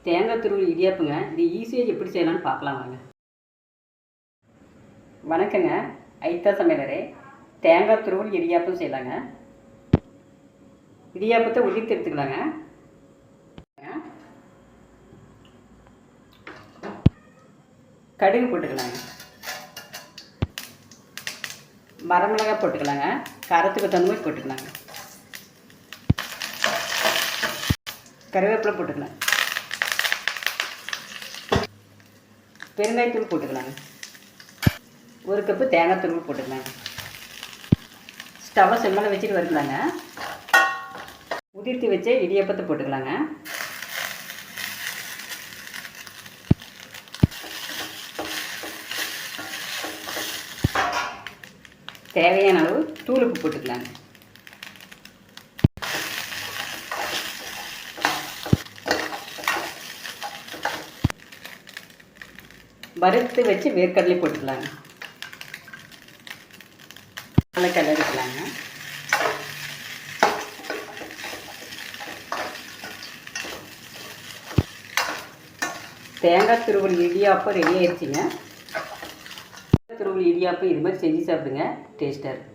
தேங்காய் துருவல் இடியாப்புங்க. இது ஈஸியாக எப்படி செய்யலாம்னு பார்க்கலாம் வாங்க. வணக்கங்க, ஐத்தா சமையலரே. தேங்காய் துருவல் இடியாப்பம் செய்யலாங்க. இடியாப்பத்தை உதிர்த்து எடுத்துக்கலாங்க. கடுகு போட்டுக்கலாங்க. வரமிளகாய் போட்டுக்கலாங்க. காரத்துக்கு தகுந்த மாதிரி போட்டுக்கலாங்க. கருவேப்பிலை போட்டுக்கலாம். பெருங்காயத்தூள் போட்டுக்கலாங்க. 1 கப்பு தேங்காய் துருவல் போட்டுக்கலாங்க. ஸ்டவ்வை செம்மலை வச்சுட்டு வறுக்கலாங்க. உதிர்த்தி வச்ச இடியாப்பத்தை போட்டுக்கலாங்க. தேவையான அளவு தூள் உப்பு போட்டுக்கலாங்க. வறுத்து வச்சு வேர்க்கடலை போட்டுக்கலாங்க. நல்லா கிளறிக்கலாங்க. தேங்காய் துருவல் இடியாப்பம் ரெடி ஆயிடுச்சுங்க. துருவல் இடியாப்பம் இது மாதிரி செஞ்சு சாப்பிடுங்க, டேஸ்ட்டாக இருக்கும்.